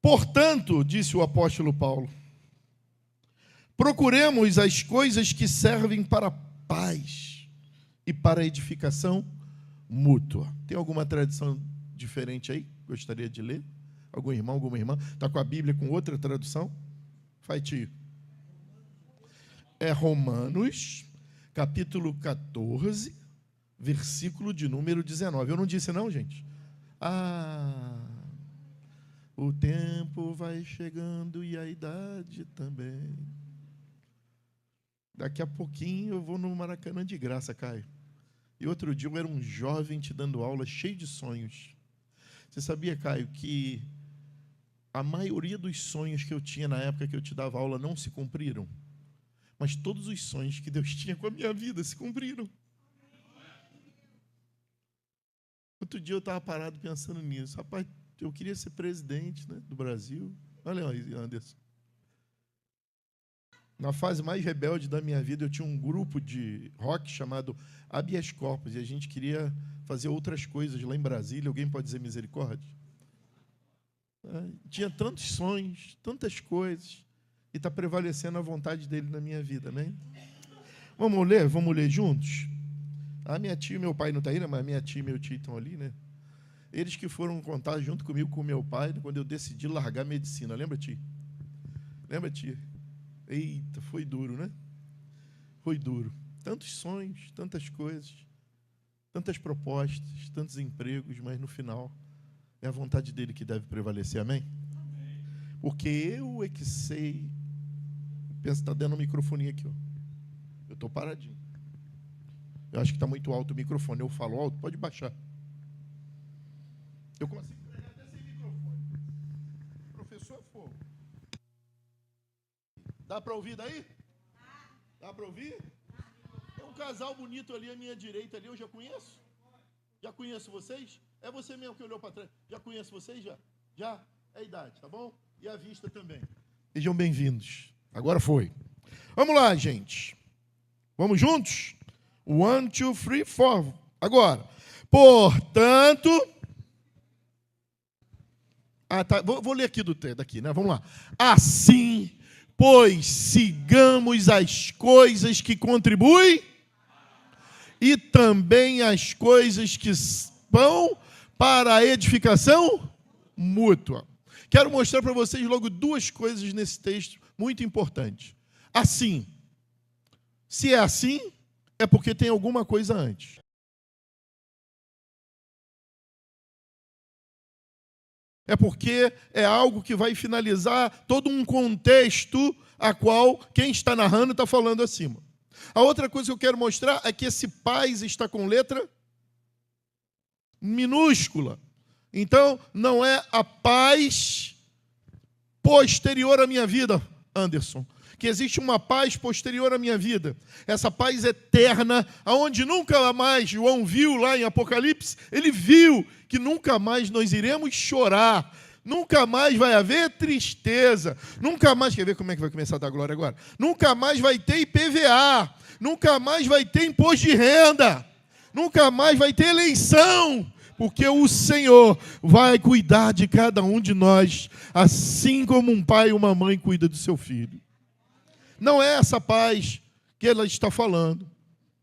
Portanto, disse o apóstolo Paulo, procuremos as coisas que servem para a paz e para a edificação mútua. Tem alguma tradução diferente aí? Gostaria de ler? Algum irmão, alguma irmã? Está com a Bíblia com outra tradução? Vai, tio. É Romanos, capítulo 14, versículo de número 19. Eu não disse não, gente? O tempo vai chegando e a idade também. Daqui a pouquinho eu vou no Maracanã de graça, Caio. E outro dia eu era um jovem te dando aula, cheio de sonhos. Você sabia, Caio, que a maioria dos sonhos que eu tinha na época que eu te dava aula não se cumpriram? Mas todos os sonhos que Deus tinha com a minha vida se cumpriram. Outro dia eu estava parado pensando nisso. Rapaz, eu queria ser presidente, né, do Brasil. Olha aí, Anderson. Na fase mais rebelde da minha vida, eu tinha um grupo de rock chamado Habeas Corpus, e a gente queria fazer outras coisas lá em Brasília. Alguém pode dizer misericórdia? Tinha tantos sonhos, tantas coisas, e está prevalecendo a vontade dele na minha vida, né? Vamos ler juntos? A minha tia e meu pai não estão aí, né? Mas minha tia e meu tio estão ali, né? Eles que foram contar junto comigo, com meu pai, quando eu decidi largar a medicina. Lembra, tia? Lembra, tia? Eita, foi duro, né? Foi duro. Tantos sonhos, tantas coisas, tantas propostas, tantos empregos, mas no final é a vontade dele que deve prevalecer, amém? Porque eu é que sei. Pensa, está dando um microfone aqui, ó. Eu estou paradinho. Eu acho que está muito alto o microfone. Eu falo alto, pode baixar. Eu consigo pregar até sem microfone. Professor é fogo. Dá para ouvir daí? Dá para ouvir? Tem um casal bonito ali à minha direita ali, eu já conheço? Já conheço vocês? É você mesmo que olhou para trás. Já conheço vocês? Já? Já? É a idade, tá bom? E a vista também. Sejam bem-vindos. Agora foi. Vamos lá, gente. Vamos juntos? 1, 2, 3, 4. Agora. Portanto... tá. Vou ler aqui daqui, né? Vamos lá. Assim, pois, sigamos as coisas que contribuem e também as coisas que vão para a edificação mútua. Quero mostrar para vocês logo duas coisas nesse texto muito importantes. Assim, se é assim, é porque tem alguma coisa antes. É porque é algo que vai finalizar todo um contexto a qual quem está narrando está falando acima. A outra coisa que eu quero mostrar é que esse paz está com letra minúscula. Então, não é a paz posterior à minha vida, Anderson. Que existe uma paz posterior à minha vida. Essa paz eterna, aonde nunca mais João viu lá em Apocalipse, ele viu que nunca mais nós iremos chorar, nunca mais vai haver tristeza, nunca mais, quer ver como é que vai começar a dar glória agora? Nunca mais vai ter IPVA, nunca mais vai ter imposto de renda, nunca mais vai ter eleição, porque o Senhor vai cuidar de cada um de nós, assim como um pai e uma mãe cuida do seu filho. Não é essa paz que ela está falando,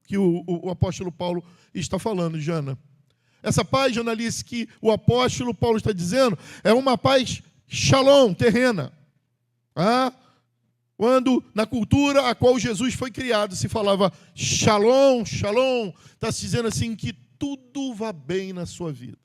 que o apóstolo Paulo está falando, Jana. Essa paz, Janalice, que o apóstolo Paulo está dizendo, é uma paz shalom, terrena. Quando na cultura a qual Jesus foi criado se falava shalom, shalom, está se dizendo assim que tudo vá bem na sua vida.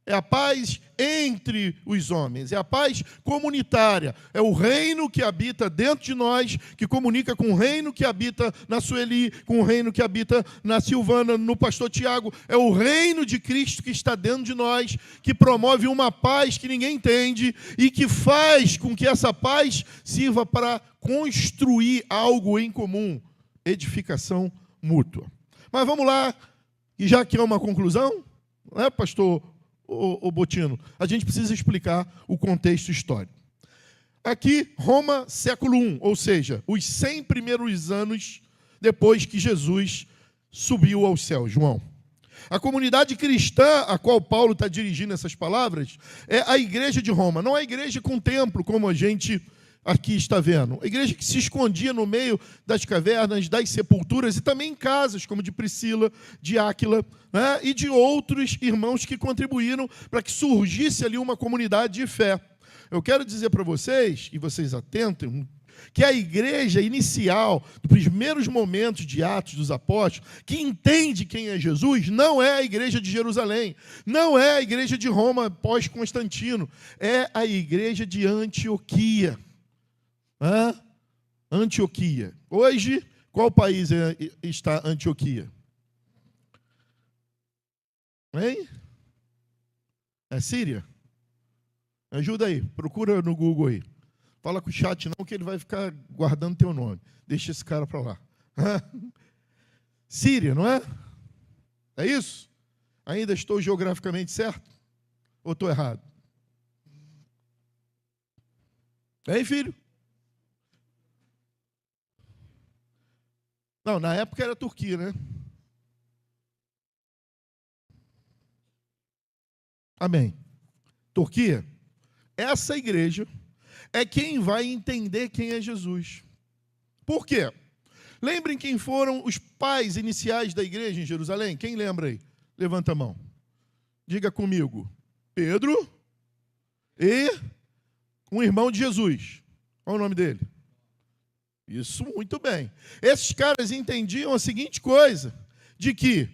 É a paz entre os homens, é a paz comunitária, é o reino que habita dentro de nós, que comunica com o reino que habita na Sueli, com o reino que habita na Silvana, no pastor Tiago, é o reino de Cristo que está dentro de nós, que promove uma paz que ninguém entende e que faz com que essa paz sirva para construir algo em comum, edificação mútua. Mas vamos lá, e já que é uma conclusão, né, pastor Botino, a gente precisa explicar o contexto histórico. Aqui, Roma, século I, ou seja, os 100 primeiros anos depois que Jesus subiu aos céus, João. A comunidade cristã a qual Paulo está dirigindo essas palavras é a igreja de Roma. Não é a igreja com templo, como a gente aqui está vendo. A igreja que se escondia no meio das cavernas, das sepulturas e também em casas, como de Priscila, de Áquila, né, e de outros irmãos que contribuíram para que surgisse ali uma comunidade de fé. Eu quero dizer para vocês, e vocês atentem, que a igreja inicial, dos primeiros momentos de Atos dos Apóstolos, que entende quem é Jesus, não é a igreja de Jerusalém, não é a igreja de Roma pós-Constantino, é a igreja de Antioquia. Antioquia. Hoje, qual país está Antioquia? Hein? É Síria? Ajuda aí, procura no Google aí. Fala com o chat não, que ele vai ficar guardando teu nome. Deixa esse cara para lá. Síria, não é? É isso? Ainda estou geograficamente certo? Ou estou errado? Hein, filho? Não, na época era Turquia, né? Amém. Turquia, essa igreja é quem vai entender quem é Jesus. Por quê? Lembrem quem foram os pais iniciais da igreja em Jerusalém? Quem lembra aí? Levanta a mão. Diga comigo. Pedro e um irmão de Jesus. Qual é o nome dele? Isso, muito bem. Esses caras entendiam a seguinte coisa, de que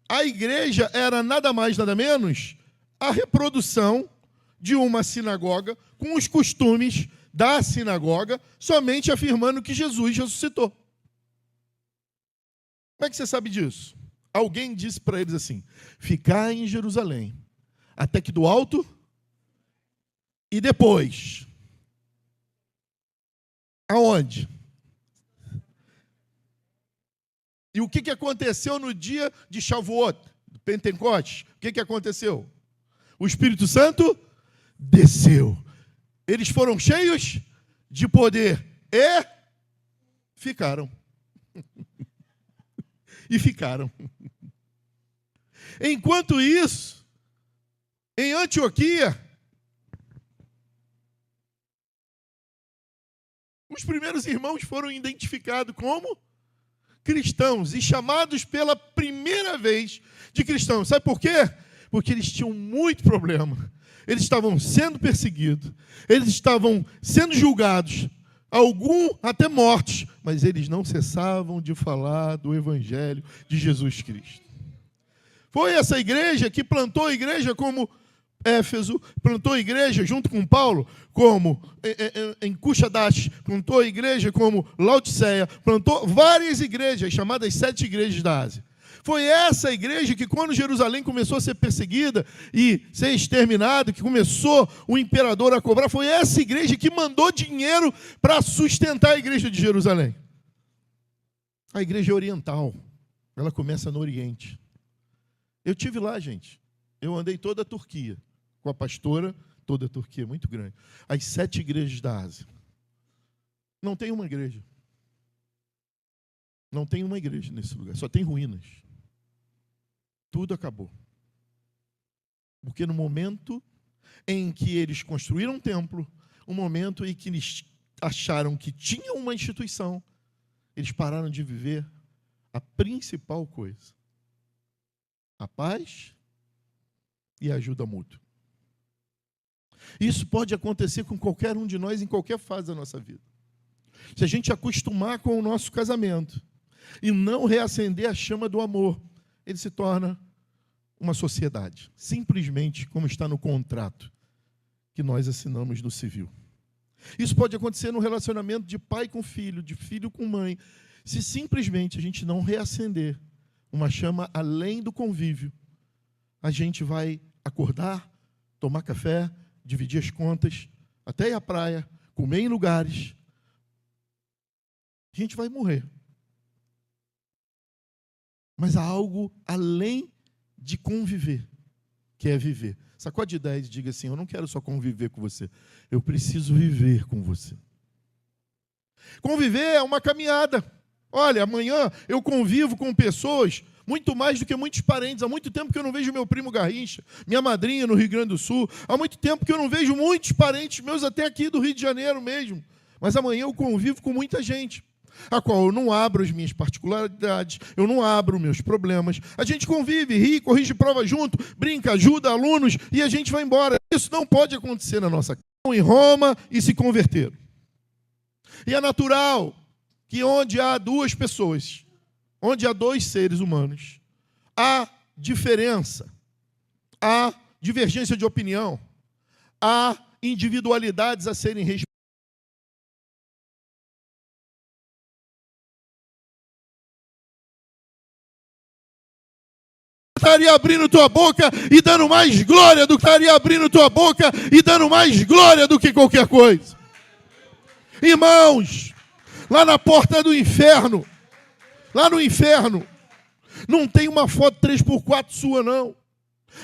a igreja era nada mais, nada menos a reprodução de uma sinagoga com os costumes da sinagoga, somente afirmando que Jesus ressuscitou. Como é que você sabe disso? Alguém disse para eles assim: ficar em Jerusalém, até que do alto, e depois, aonde? E o que aconteceu no dia de Shavuot, Pentecostes? O que aconteceu? O Espírito Santo desceu. Eles foram cheios de poder e ficaram. E ficaram. Enquanto isso, em Antioquia, os primeiros irmãos foram identificados como cristãos e chamados pela primeira vez de cristãos. Sabe por quê? Porque eles tinham muito problema. Eles estavam sendo perseguidos, eles estavam sendo julgados, alguns até mortos, mas eles não cessavam de falar do Evangelho de Jesus Cristo. Foi essa igreja que plantou a igreja como Éfeso, plantou a igreja junto com Paulo, como em Cuxadash, plantou a igreja como Laodiceia, plantou várias igrejas, chamadas 7 igrejas da Ásia. Foi essa igreja que, quando Jerusalém começou a ser perseguida e ser exterminada, que começou o imperador a cobrar, foi essa igreja que mandou dinheiro para sustentar a igreja de Jerusalém. A igreja oriental, ela começa no Oriente. Eu tive lá, gente. Eu andei toda a Turquia, com a pastora, toda a Turquia, muito grande. As 7 igrejas da Ásia. Não tem uma igreja. Não tem uma igreja nesse lugar, só tem ruínas. Tudo acabou. Porque no momento em que eles construíram um templo, um momento em que eles acharam que tinham uma instituição, eles pararam de viver a principal coisa: a paz e a ajuda mútua. Isso pode acontecer com qualquer um de nós em qualquer fase da nossa vida. Se a gente acostumar com o nosso casamento e não reacender a chama do amor, ele se torna uma sociedade, simplesmente como está no contrato que nós assinamos no civil. Isso pode acontecer no relacionamento de pai com filho, de filho com mãe, se simplesmente a gente não reacender uma chama além do convívio. A gente vai acordar, tomar café, dividir as contas, até ir à praia, comer em lugares. A gente vai morrer. Mas há algo além de conviver, que é viver. Sacode 10 e diga assim: eu não quero só conviver com você, eu preciso viver com você. Conviver é uma caminhada. Olha, amanhã eu convivo com pessoas muito mais do que muitos parentes. Há muito tempo que eu não vejo meu primo Garrincha, minha madrinha no Rio Grande do Sul. Há muito tempo que eu não vejo muitos parentes meus, até aqui do Rio de Janeiro mesmo. Mas amanhã eu convivo com muita gente, a qual eu não abro as minhas particularidades, eu não abro meus problemas. A gente convive, ri, corrige prova junto, brinca, ajuda alunos e a gente vai embora. Isso não pode acontecer na nossa casa. Em Roma e se converteram. E é natural que onde há duas pessoas, onde há dois seres humanos, há diferença, há divergência de opinião, há individualidades a serem respeitadas. Estaria abrindo tua boca e dando mais glória do que estaria abrindo tua boca e dando mais glória do que qualquer coisa. Irmãos, lá na porta do inferno, lá no inferno, não tem uma foto 3x4 sua, não.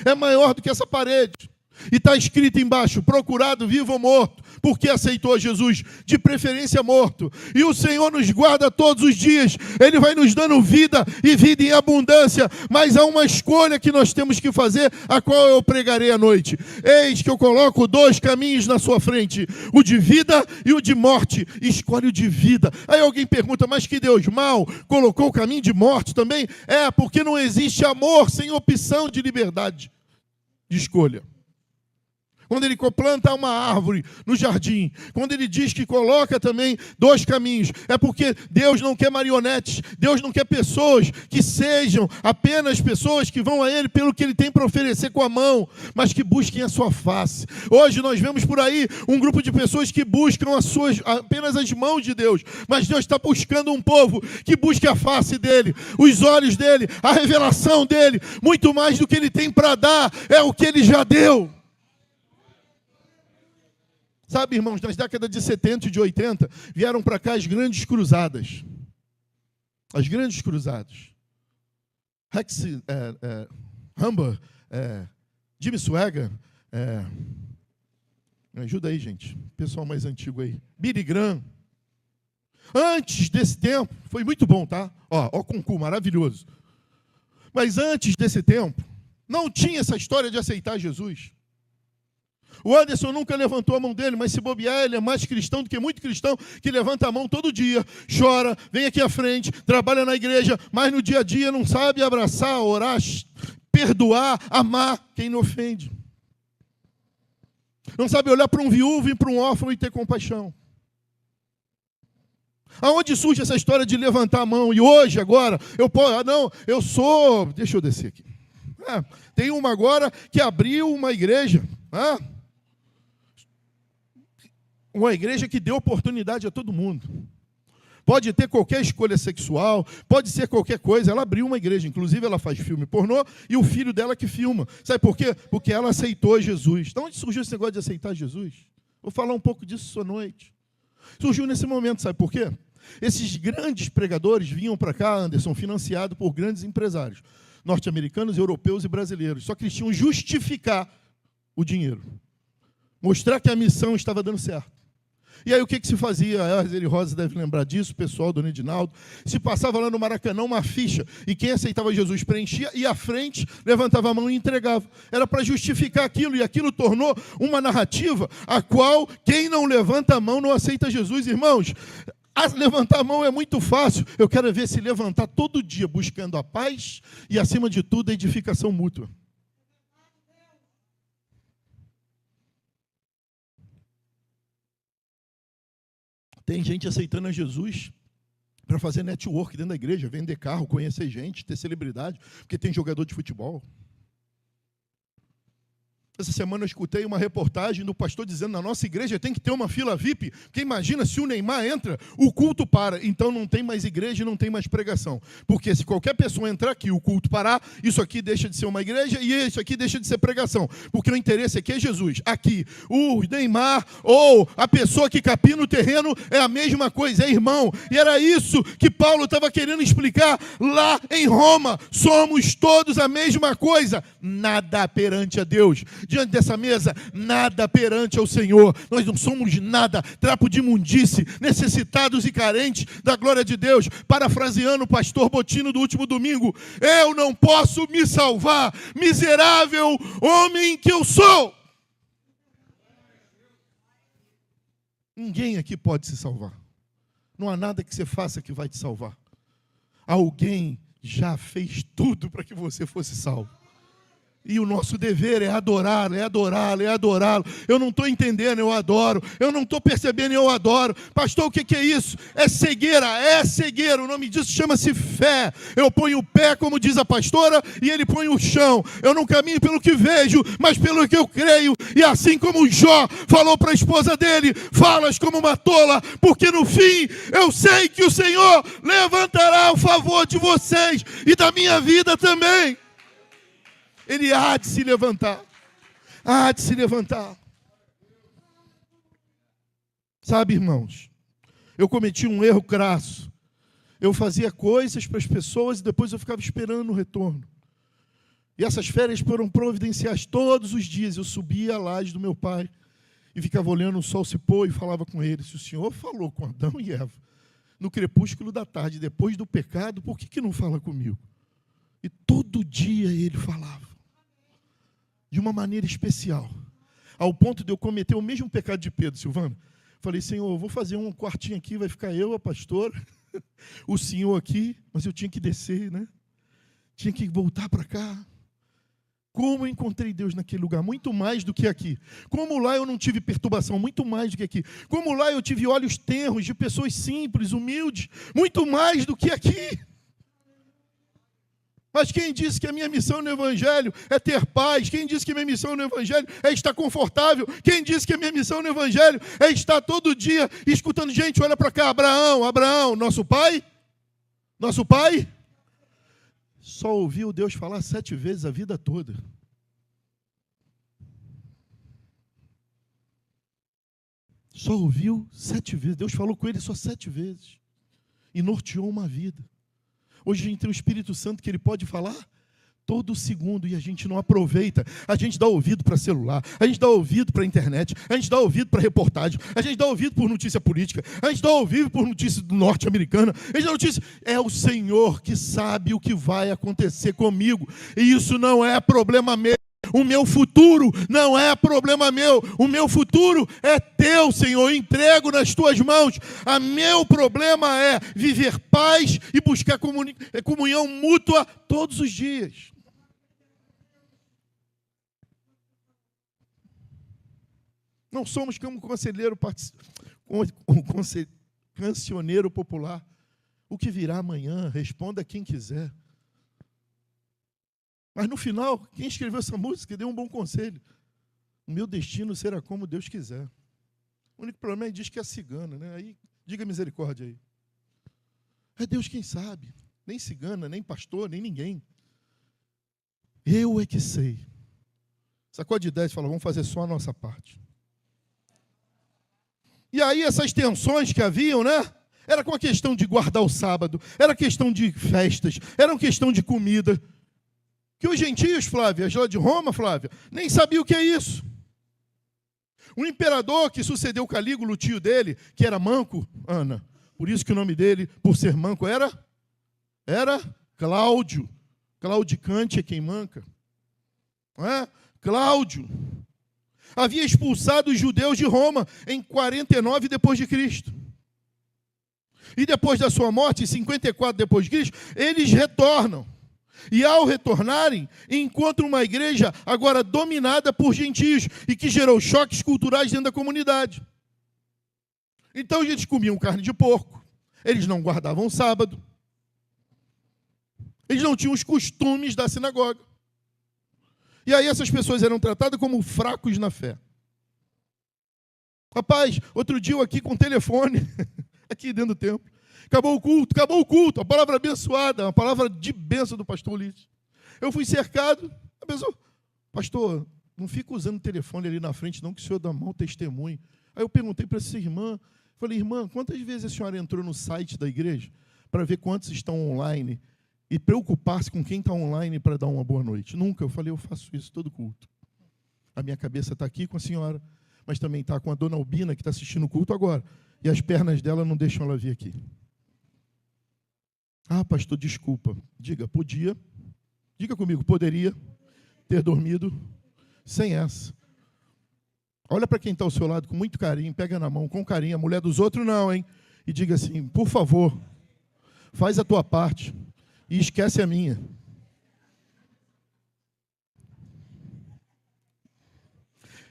É maior do que essa parede. E está escrito embaixo, procurado vivo ou morto. Por que aceitou Jesus? De preferência morto. E o Senhor nos guarda todos os dias. Ele vai nos dando vida e vida em abundância. Mas há uma escolha que nós temos que fazer, a qual eu pregarei à noite. Eis que eu coloco dois caminhos na sua frente. O de vida e o de morte. Escolhe o de vida. Aí alguém pergunta, mas que Deus mau colocou o caminho de morte também? É, porque não existe amor sem opção de liberdade de escolha. Quando ele planta uma árvore no jardim, quando ele diz que coloca também dois caminhos, é porque Deus não quer marionetes, Deus não quer pessoas que sejam apenas pessoas que vão a Ele pelo que Ele tem para oferecer com a mão, mas que busquem a sua face. Hoje nós vemos por aí um grupo de pessoas que buscam apenas as mãos de Deus, mas Deus está buscando um povo que busque a face dEle, os olhos dEle, a revelação dEle, muito mais do que Ele tem para dar, é o que Ele já deu. Sabe, irmãos, nas décadas de 70 e de 80, vieram para cá as grandes cruzadas. As grandes cruzadas. Rex Humber, Jimmy Swaggart, me ajuda aí, gente, pessoal mais antigo aí. Billy Graham. Antes desse tempo, foi muito bom, tá? Ó, concurso maravilhoso. Mas antes desse tempo, não tinha essa história de aceitar Jesus. O Anderson nunca levantou a mão dele, mas se bobear, ele é mais cristão do que muito cristão que levanta a mão todo dia, chora, vem aqui à frente, trabalha na igreja, mas no dia a dia não sabe abraçar, orar, perdoar, amar quem não ofende. Não sabe olhar para um viúvo e para um órfão e ter compaixão. Aonde surge essa história de levantar a mão? E hoje, agora, eu sou... Deixa eu descer aqui. Tem uma agora que abriu uma igreja, uma igreja que deu oportunidade a todo mundo. Pode ter qualquer escolha sexual, pode ser qualquer coisa. Ela abriu uma igreja, inclusive ela faz filme pornô e o filho dela que filma. Sabe por quê? Porque ela aceitou Jesus. Então, onde surgiu esse negócio de aceitar Jesus? Vou falar um pouco disso essa noite. Surgiu nesse momento, sabe por quê? Esses grandes pregadores vinham para cá, Anderson, financiado por grandes empresários, norte-americanos, europeus e brasileiros. Só que eles tinham justificar o dinheiro. Mostrar que a missão estava dando certo. E aí o que se fazia? A Arzeli Rosa deve lembrar disso, o pessoal, Dona Edinaldo. Se passava lá no Maracanã uma ficha, e quem aceitava Jesus preenchia, e à frente levantava a mão e entregava. Era para justificar aquilo, e aquilo tornou uma narrativa a qual quem não levanta a mão não aceita Jesus. Irmãos, levantar a mão é muito fácil. Eu quero ver se levantar todo dia buscando a paz e, acima de tudo, a edificação mútua. Tem gente aceitando a Jesus para fazer network dentro da igreja, vender carro, conhecer gente, ter celebridade, porque tem jogador de futebol. Essa semana eu escutei uma reportagem do pastor dizendo na nossa igreja tem que ter uma fila VIP, porque imagina se o Neymar entra, o culto para, então não tem mais igreja e não tem mais pregação, porque se qualquer pessoa entrar aqui, o culto parar, isso aqui deixa de ser uma igreja e isso aqui deixa de ser pregação, porque o interesse aqui é Jesus, aqui, o Neymar ou a pessoa que capina o terreno é a mesma coisa, é irmão, e era isso que Paulo estava querendo explicar lá em Roma, somos todos a mesma coisa, nada perante a Deus. diante dessa mesa, nada perante ao Senhor. Nós não somos nada, trapo de imundície, necessitados e carentes da glória de Deus. Parafraseando o pastor Botino do último domingo, eu não posso me salvar, miserável homem que eu sou. Ninguém aqui pode se salvar. Não há nada que você faça que vai te salvar. Alguém já fez tudo para que você fosse salvo. E o nosso dever é adorá-lo, é adorá-lo, é adorá-lo. Eu não estou entendendo, eu adoro. Eu não estou percebendo, eu adoro. Pastor, o que é isso? É cegueira, é cegueira. O nome disso chama-se fé. Eu ponho o pé, como diz a pastora, e ele põe o chão. Eu não caminho pelo que vejo, mas pelo que eu creio. E assim como Jó falou para a esposa dele, falas como uma tola, porque no fim eu sei que o Senhor levantará o favor de vocês e da minha vida também. Ele há de se levantar. Há de se levantar. Sabe, irmãos, eu cometi um erro crasso. Eu fazia coisas para as pessoas e depois eu ficava esperando o retorno. E essas férias foram providenciais todos os dias. Eu subia a laje do meu pai e ficava olhando o sol se pôr e falava com ele. Se o Senhor falou com Adão e Eva no crepúsculo da tarde, depois do pecado, por que não fala comigo? E todo dia ele falava. De uma maneira especial, ao ponto de eu cometer o mesmo pecado de Pedro, Silvana. Falei, Senhor, eu vou fazer um quartinho aqui, vai ficar eu, a pastora, o senhor aqui, mas eu tinha que descer, né? Tinha que voltar para cá. Como eu encontrei Deus naquele lugar, muito mais do que aqui. Como lá eu não tive perturbação, muito mais do que aqui. Como lá eu tive olhos tenros de pessoas simples, humildes, muito mais do que aqui. Mas quem disse que a minha missão no Evangelho é ter paz? Quem disse que a minha missão no Evangelho é estar confortável? Quem disse que a minha missão no Evangelho é estar todo dia escutando gente, olha para cá, Abraão, nosso pai? Nosso pai? Só ouviu Deus falar 7 vezes a vida toda. Só ouviu 7 vezes. Deus falou com ele só 7 vezes. E norteou uma vida. Hoje a gente tem o Espírito Santo que ele pode falar todo segundo e a gente não aproveita. A gente dá ouvido para celular, a gente dá ouvido para internet, a gente dá ouvido para reportagem, a gente dá ouvido por notícia política, a gente dá ouvido por notícia norte-americana, a gente dá notícia. É o Senhor que sabe o que vai acontecer comigo. E isso não é problema meu. O meu futuro não é problema meu. O meu futuro é teu, Senhor. Eu entrego nas tuas mãos. O meu problema é viver paz e buscar comunhão mútua todos os dias. Não somos como cancioneiro popular. O que virá amanhã, responda quem quiser. Mas no final, quem escreveu essa música deu um bom conselho. O meu destino será como Deus quiser. O único problema é que diz que é cigana, né? Aí, diga misericórdia aí. É Deus quem sabe. Nem cigana, nem pastor, nem ninguém. Eu é que sei. Sacode 10 e fala, vamos fazer só a nossa parte. E aí essas tensões que haviam, né? Era com a questão de guardar o sábado, era questão de festas, era uma questão de comida. Que os gentios, Flávia, lá de Roma, Flávia, nem sabiam o que é isso. O imperador que sucedeu Calígula, o tio dele, que era manco, Ana, por isso que o nome dele, por ser manco, era Cláudio. Claudicante é quem manca. Não é? Cláudio. Havia expulsado os judeus de Roma em 49 depois de Cristo. E depois da sua morte, em 54 depois de Cristo, eles retornam. E ao retornarem, encontram uma igreja agora dominada por gentios e que gerou choques culturais dentro da comunidade. Então eles comiam carne de porco, eles não guardavam o sábado, eles não tinham os costumes da sinagoga. E aí essas pessoas eram tratadas como fracos na fé. Rapaz, outro dia eu aqui com o telefone, aqui dentro do templo, acabou o culto, a palavra abençoada, a palavra de bênção do pastor Ulisses. Eu fui cercado, a pessoa, pastor, não fica usando o telefone ali na frente não, que o senhor dá mau testemunho. Aí eu perguntei para essa irmã, falei, irmã, quantas vezes a senhora entrou no site da igreja para ver quantos estão online e preocupar-se com quem está online para dar uma boa noite? Nunca. Eu falei, eu faço isso todo culto. A minha cabeça está aqui com a senhora, mas também está com a dona Albina, que está assistindo o culto agora. E as pernas dela não deixam ela vir aqui. Ah, pastor, desculpa. Diga, podia. Diga comigo, poderia ter dormido sem essa. Olha para quem está ao seu lado com muito carinho, pega na mão, com carinho. A mulher dos outros não, hein? E diga assim, por favor, faz a tua parte e esquece a minha.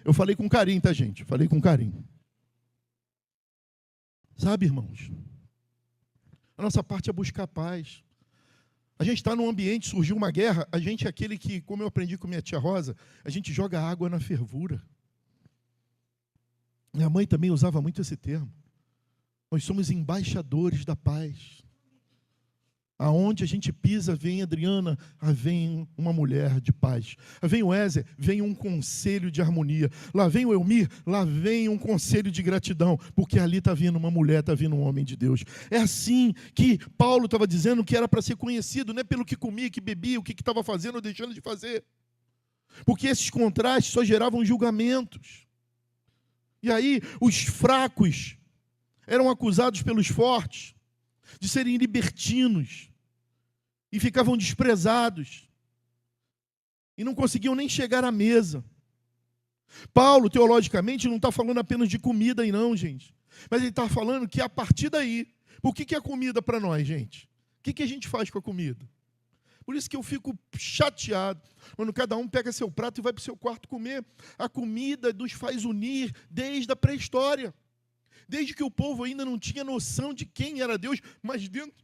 Eu falei com carinho, tá, gente? Falei com carinho. Sabe, irmãos? A nossa parte é buscar paz. A gente está num ambiente, surgiu uma guerra, a gente é aquele que, como eu aprendi com minha tia Rosa, a gente joga água na fervura. Minha mãe também usava muito esse termo. Nós somos embaixadores da paz. Aonde a gente pisa, vem Adriana, vem uma mulher de paz. Vem o Ézer, vem um conselho de harmonia. Lá vem o Elmir, lá vem um conselho de gratidão. Porque ali está vindo uma mulher, está vindo um homem de Deus. É assim que Paulo estava dizendo que era para ser conhecido, não é pelo que comia, que bebia, o que estava fazendo ou deixando de fazer. Porque esses contrastes só geravam julgamentos. E aí os fracos eram acusados pelos fortes de serem libertinos, e ficavam desprezados, e não conseguiam nem chegar à mesa. Paulo, teologicamente, não está falando apenas de comida aí não, gente, mas ele está falando que a partir daí, o que é comida para nós, gente? O que a gente faz com a comida? Por isso que eu fico chateado, quando cada um pega seu prato e vai para o seu quarto comer. A comida nos faz unir desde a pré-história. Desde que o povo ainda não tinha noção de quem era Deus, mas dentro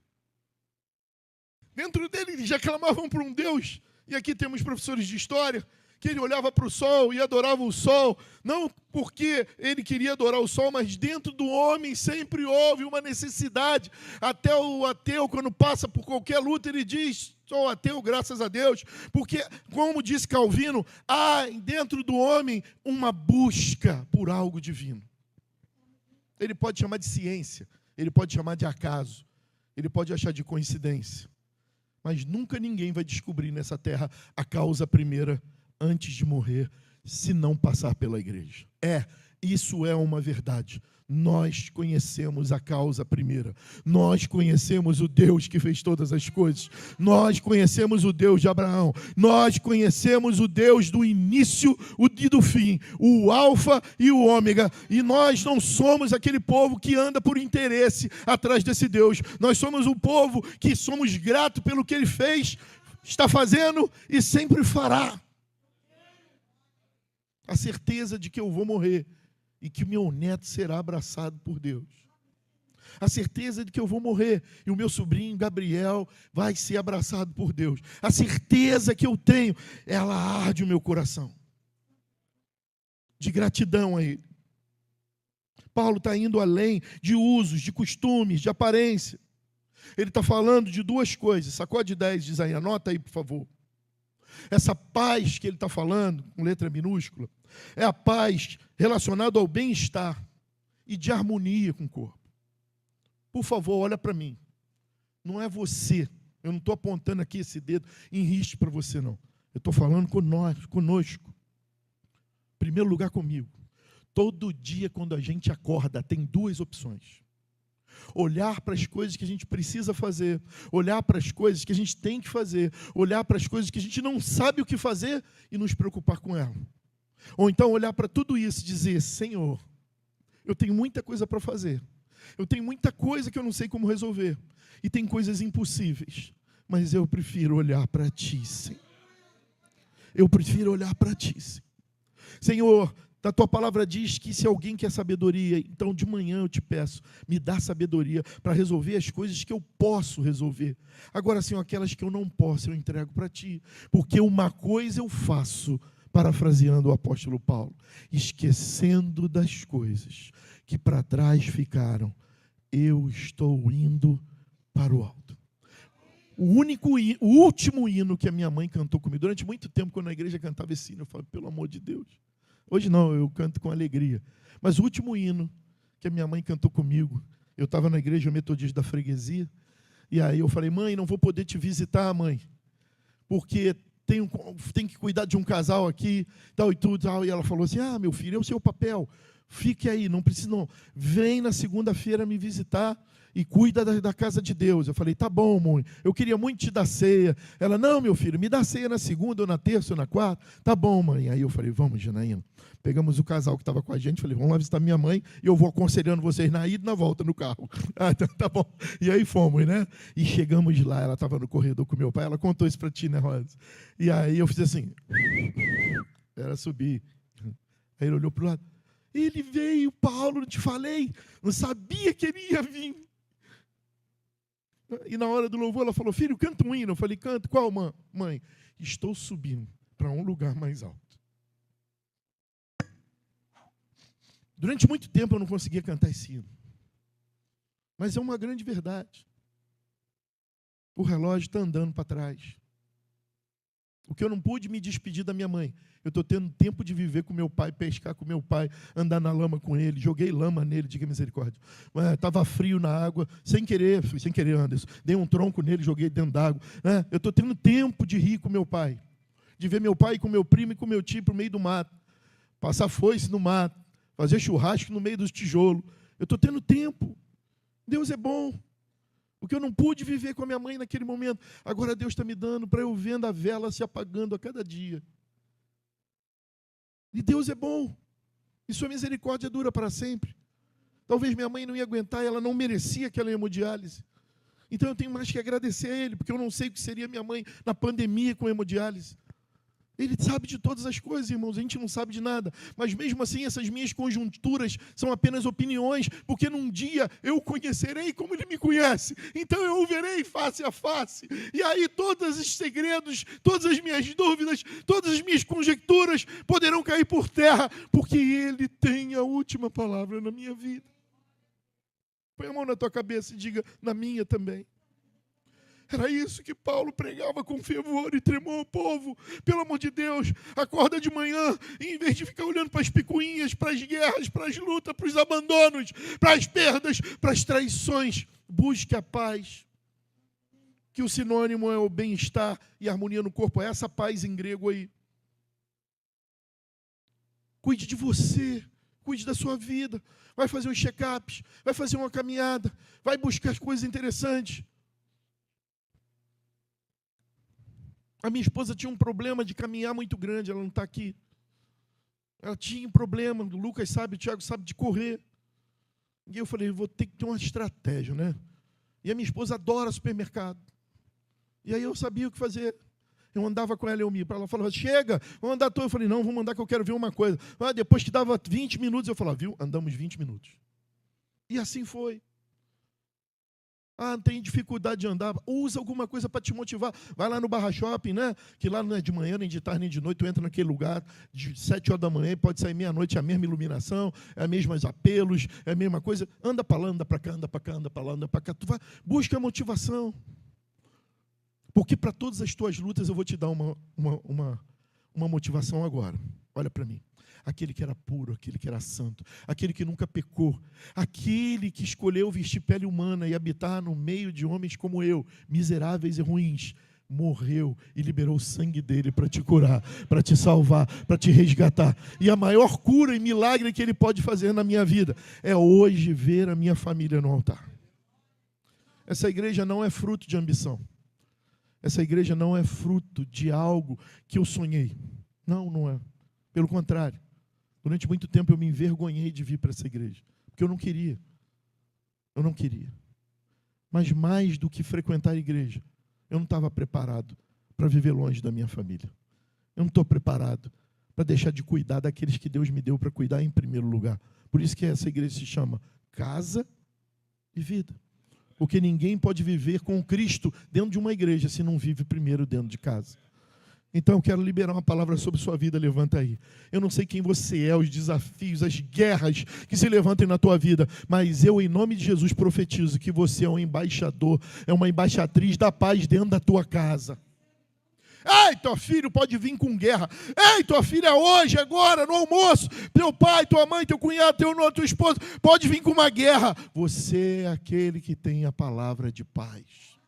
dele eles já clamavam por um Deus. E aqui temos professores de história, que ele olhava para o sol e adorava o sol, não porque ele queria adorar o sol, mas dentro do homem sempre houve uma necessidade. Até o ateu, quando passa por qualquer luta, ele diz, sou ateu, graças a Deus, porque, como disse Calvino, há dentro do homem uma busca por algo divino. Ele pode chamar de ciência, ele pode chamar de acaso, ele pode achar de coincidência. Mas nunca ninguém vai descobrir nessa terra a causa primeira antes de morrer, se não passar pela igreja. Isso é uma verdade. Nós conhecemos a causa primeira. Nós conhecemos o Deus que fez todas as coisas. Nós conhecemos o Deus de Abraão. Nós conhecemos o Deus do início e do fim, o alfa e o ômega. E nós não somos aquele povo que anda por interesse atrás desse Deus. Nós somos um povo que somos gratos pelo que Ele fez, está fazendo e sempre fará. A certeza de que eu vou morrer e que meu neto será abraçado por Deus. A certeza de que eu vou morrer e o meu sobrinho Gabriel vai ser abraçado por Deus. A certeza que eu tenho, ela arde o meu coração. De gratidão a Ele. Paulo está indo além de usos, de costumes, de aparência. Ele está falando de duas coisas. Sacode 10 diz aí, anota aí, por favor. Essa paz que ele está falando, com letra minúscula, é a paz relacionada ao bem-estar e de harmonia com o corpo. Por favor, olha para mim. Não é você. Eu não estou apontando aqui esse dedo em risco para você, não. Eu estou falando conosco. Em primeiro lugar comigo. Todo dia, quando a gente acorda, tem duas opções. Olhar para as coisas que a gente precisa fazer, olhar para as coisas que a gente tem que fazer, olhar para as coisas que a gente não sabe o que fazer e nos preocupar com ela. Ou então olhar para tudo isso e dizer, Senhor, eu tenho muita coisa para fazer, eu tenho muita coisa que eu não sei como resolver, e tem coisas impossíveis, mas eu prefiro olhar para Ti, Senhor. Eu prefiro olhar para Ti, Senhor. Senhor, a Tua palavra diz que se alguém quer sabedoria, então de manhã eu te peço, me dá sabedoria para resolver as coisas que eu posso resolver. Agora, Senhor, aquelas que eu não posso, eu entrego para Ti. Porque uma coisa eu faço, parafraseando o apóstolo Paulo, esquecendo das coisas que para trás ficaram, eu estou indo para o alto. O último hino que a minha mãe cantou comigo, durante muito tempo, quando a igreja cantava esse hino, eu falava, pelo amor de Deus. Hoje não, eu canto com alegria. Mas o último hino que a minha mãe cantou comigo, eu estava na igreja metodista da freguesia, e aí eu falei, mãe, não vou poder te visitar, mãe, porque tenho que cuidar de um casal aqui, tal e tudo, tal. E ela falou assim, meu filho, é o seu papel, fique aí, não precisa não. Vem na segunda-feira me visitar e cuida da casa de Deus. Eu falei, tá bom, mãe, eu queria muito te dar ceia. Ela, não, meu filho, me dá ceia na segunda, ou na terça, ou na quarta. Tá bom, mãe. Aí eu falei, vamos, Janaína. Pegamos o casal que estava com a gente, falei, vamos lá visitar minha mãe, e eu vou aconselhando vocês na ida e na volta no carro. Então, tá bom. E aí fomos, né? E chegamos lá, ela estava no corredor com meu pai, ela contou isso para ti, né, Rosa? E aí eu fiz assim, era subir. Aí ele olhou para o lado, ele veio, Paulo, não te falei, não sabia que ele ia vir. E na hora do louvor ela falou, filho, canta um hino. Eu falei, canto, qual, mãe? Estou subindo para um lugar mais alto. Durante muito tempo eu não conseguia cantar esse hino. Mas é uma grande verdade. O relógio está andando para trás. O que eu não pude me despedir da minha mãe. Eu estou tendo tempo de viver com meu pai, pescar com meu pai, andar na lama com ele, joguei lama nele, diga misericórdia. Estava frio na água, sem querer, Anderson. Dei um tronco nele, joguei dentro d'água. Eu estou tendo tempo de rir com meu pai. De ver meu pai com meu primo e com meu tio para o meio do mato. Passar foice no mato. Fazer churrasco no meio dos tijolos. Eu estou tendo tempo. Deus é bom. O que eu não pude viver com a minha mãe naquele momento, agora Deus está me dando para eu vendo a vela se apagando a cada dia. E Deus é bom. E sua misericórdia dura para sempre. Talvez minha mãe não ia aguentar, ela não merecia aquela hemodiálise. Então eu tenho mais que agradecer a Ele, porque eu não sei o que seria minha mãe na pandemia com hemodiálise. Ele sabe de todas as coisas, irmãos, a gente não sabe de nada. Mas mesmo assim, essas minhas conjunturas são apenas opiniões, porque num dia eu o conhecerei como Ele me conhece. Então eu o verei face a face. E aí todos os segredos, todas as minhas dúvidas, todas as minhas conjecturas poderão cair por terra, porque Ele tem a última palavra na minha vida. Põe a mão na tua cabeça e diga, na minha também. Era isso que Paulo pregava com fervor e tremor ao povo. Pelo amor de Deus, acorda de manhã e em vez de ficar olhando para as picuinhas, para as guerras, para as lutas, para os abandonos, para as perdas, para as traições, busque a paz. Que o sinônimo é o bem-estar e harmonia no corpo. É essa paz em grego aí. Cuide de você. Cuide da sua vida. Vai fazer uns check-ups. Vai fazer uma caminhada. Vai buscar coisas interessantes. A minha esposa tinha um problema de caminhar muito grande, ela não está aqui. Ela tinha um problema, o Lucas sabe, o Thiago sabe de correr. E eu falei, vou ter que ter uma estratégia, né? E a minha esposa adora supermercado. E aí eu sabia o que fazer. Eu andava com ela e eu me. Ela falava, chega, vamos andar todo. Eu falei, não, vamos andar que eu quero ver uma coisa. Depois que dava 20 minutos, eu falava, viu, andamos 20 minutos. E assim foi. Tem dificuldade de andar, usa alguma coisa para te motivar. Vai lá no Barra Shopping, né? Que lá não é de manhã, nem de tarde, nem de noite. Tu entra naquele lugar de 7 horas da manhã, pode sair meia-noite, é a mesma iluminação, é a mesmos apelos, é a mesma coisa. Anda para lá, anda para cá, anda para cá, anda para lá, anda para cá. Tu vai, busca a motivação. Porque para todas as tuas lutas eu vou te dar uma motivação agora. Olha para mim. Aquele que era puro, aquele que era santo, aquele que nunca pecou, aquele que escolheu vestir pele humana e habitar no meio de homens como eu, miseráveis e ruins, morreu e liberou o sangue dele para te curar, para te salvar, para te resgatar. E a maior cura e milagre que ele pode fazer na minha vida é hoje ver a minha família no altar. Essa igreja não é fruto de ambição. Essa igreja não é fruto de algo que eu sonhei. Não, não é. Pelo contrário. Durante muito tempo eu me envergonhei de vir para essa igreja, porque eu não queria. Eu não queria. Mas mais do que frequentar a igreja, eu não estava preparado para viver longe da minha família. Eu não estou preparado para deixar de cuidar daqueles que Deus me deu para cuidar em primeiro lugar. Por isso que essa igreja se chama Casa e Vida. Porque ninguém pode viver com Cristo dentro de uma igreja se não vive primeiro dentro de casa. Então eu quero liberar uma palavra sobre sua vida, levanta aí. Eu não sei quem você é, os desafios, as guerras que se levantem na tua vida, mas eu, em nome de Jesus, profetizo que você é um embaixador, é uma embaixatriz da paz dentro da tua casa. Ei, teu filho pode vir com guerra. Ei, tua filha hoje, agora, no almoço, teu pai, tua mãe, teu cunhado, tua esposa, pode vir com uma guerra. Você é aquele que tem a palavra de paz.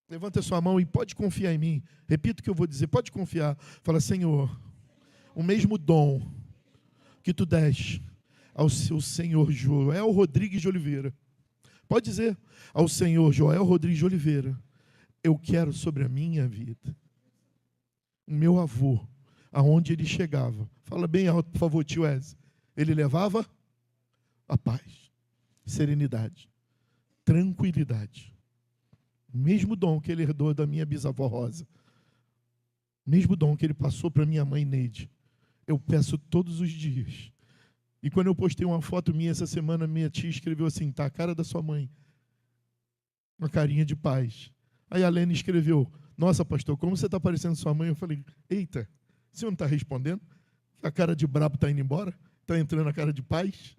Levanta a sua mão e pode confiar em mim. Repita o que eu vou dizer, pode confiar. Fala, Senhor, o mesmo dom que tu deste ao seu Senhor Joel Rodrigues de Oliveira. Pode dizer, ao Senhor Joel Rodrigues de Oliveira, eu quero sobre a minha vida. O meu avô, aonde ele chegava, fala bem alto, por favor, tio Wesley, ele levava a paz, serenidade, tranquilidade. O mesmo dom que ele herdou da minha bisavó Rosa, o mesmo dom que ele passou para minha mãe Neide, eu peço todos os dias. E quando eu postei uma foto minha essa semana, minha tia escreveu assim, tá a cara da sua mãe, uma carinha de paz. Aí a Lene escreveu, nossa pastor, como você está parecendo sua mãe? Eu falei, eita, o senhor não está respondendo? A cara de brabo está indo embora? Está entrando a cara de paz?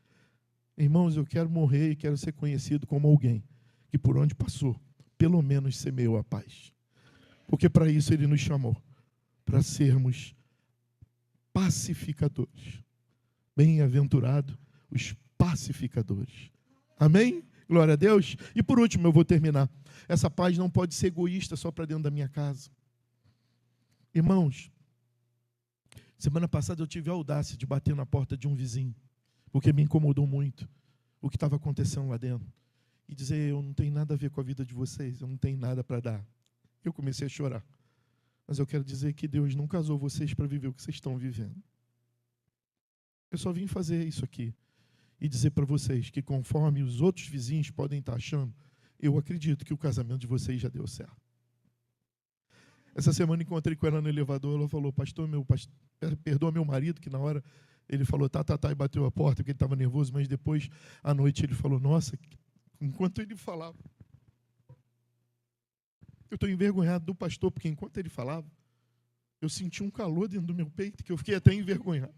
Irmãos, eu quero morrer e quero ser conhecido como alguém que por onde passou, pelo menos semeou a paz. Porque para isso ele nos chamou, para sermos pacificadores. Bem-aventurado os pacificadores. Amém? Glória a Deus. E por último, eu vou terminar. Essa paz não pode ser egoísta só para dentro da minha casa. Irmãos, semana passada eu tive a audácia de bater na porta de um vizinho, porque me incomodou muito o que estava acontecendo lá dentro. E dizer, eu não tenho nada a ver com a vida de vocês, eu não tenho nada para dar. Eu comecei a chorar. Mas eu quero dizer que Deus não casou vocês para viver o que vocês estão vivendo. Eu só vim fazer isso aqui e dizer para vocês que conforme os outros vizinhos podem estar achando, eu acredito que o casamento de vocês já deu certo. Essa semana encontrei com ela no elevador, ela falou, pastor, perdoa meu marido, que na hora ele falou, tá, e bateu a porta, porque ele estava nervoso, mas depois, à noite, ele falou, nossa, enquanto ele falava, eu estou envergonhado do pastor, porque enquanto ele falava, eu senti um calor dentro do meu peito, que eu fiquei até envergonhado.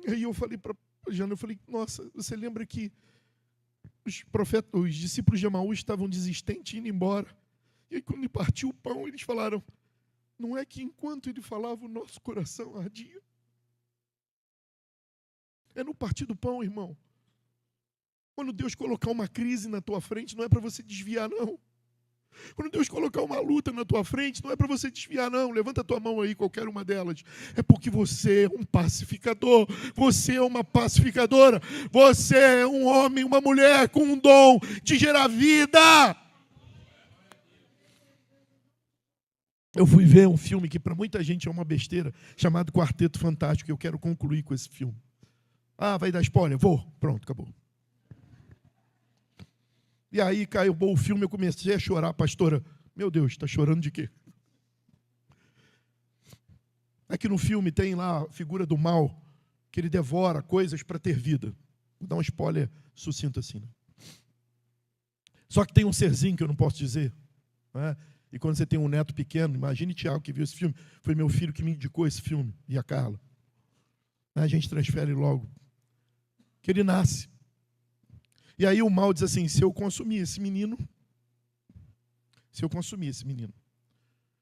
E aí eu falei para a Jana, nossa, você lembra que os discípulos de Emaús estavam desistentes, indo embora. E aí quando ele partiu o pão, eles falaram, não é que enquanto ele falava, o nosso coração ardia? É no partir do pão, irmão. Quando Deus colocar uma crise na tua frente, não é para você desviar, não. Quando Deus colocar uma luta na tua frente, não é para você desviar, não. Levanta a tua mão aí, qualquer uma delas. É porque você é um pacificador. Você é uma pacificadora. Você é um homem, uma mulher com um dom de gerar vida. Eu fui ver um filme que para muita gente é uma besteira, chamado Quarteto Fantástico. Eu quero concluir com esse filme. Ah, vai dar spoiler? Vou. Pronto, acabou. E aí caiu o filme, eu comecei a chorar, pastora. Meu Deus, está chorando de quê? Aqui no filme tem lá a figura do mal, que ele devora coisas para ter vida. Vou dar um spoiler sucinto assim. Né? Só que tem um serzinho que eu não posso dizer. Né? E quando você tem um neto pequeno, imagine Tiago que viu esse filme. Foi meu filho que me indicou esse filme, e a Carla. A gente transfere logo. Que ele nasce. E aí o mal diz assim, se eu consumir esse menino,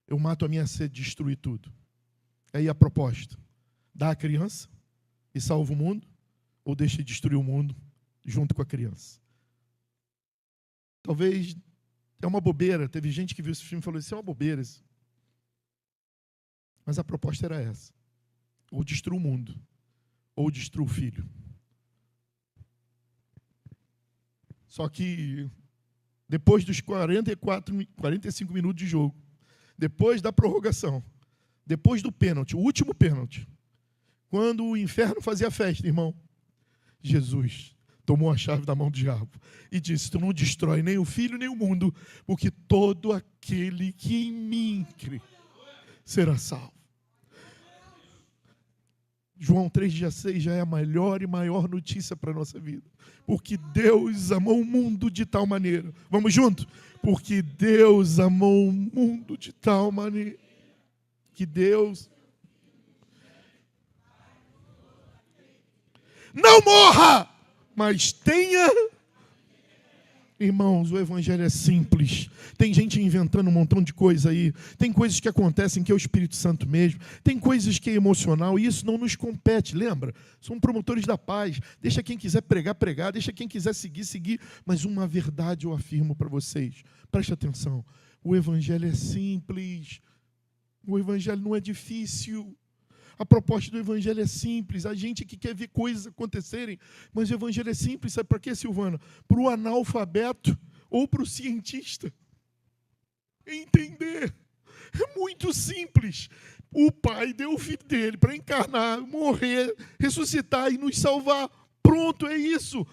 eu mato a minha sede, destruir tudo. Aí a proposta, dá a criança e salva o mundo, ou deixa de destruir o mundo junto com a criança. Talvez é uma bobeira, teve gente que viu esse filme e falou, isso é uma bobeira. Isso. Mas a proposta era essa, ou destrua o mundo, ou destrua o filho. Só que depois dos 45 minutos de jogo, depois da prorrogação, depois do pênalti, o último pênalti, quando o inferno fazia festa, irmão, Jesus tomou a chave da mão do diabo e disse, tu não destrói nem o filho nem o mundo, porque todo aquele que em mim crê será salvo. João 3,16 já é a melhor e maior notícia para a nossa vida. Porque Deus amou o mundo de tal maneira. Vamos junto? Porque Deus amou o mundo de tal maneira. Que Deus não morra, mas tenha Irmãos, o evangelho é simples. Tem gente inventando um montão de coisa aí. Tem coisas que acontecem que é o Espírito Santo mesmo. Tem coisas que é emocional e isso não nos compete, lembra? Somos promotores da paz. Deixa quem quiser pregar, pregar. Deixa quem quiser seguir, seguir. Mas uma verdade eu afirmo para vocês. Preste atenção. O evangelho é simples. O evangelho não é difícil. A proposta do evangelho é simples. A gente que quer ver coisas acontecerem, mas o evangelho é simples. Sabe para quê, Silvana? Para o analfabeto ou para o cientista entender. É muito simples. O Pai deu o Filho dele para encarnar, morrer, ressuscitar e nos salvar. Pronto, é isso.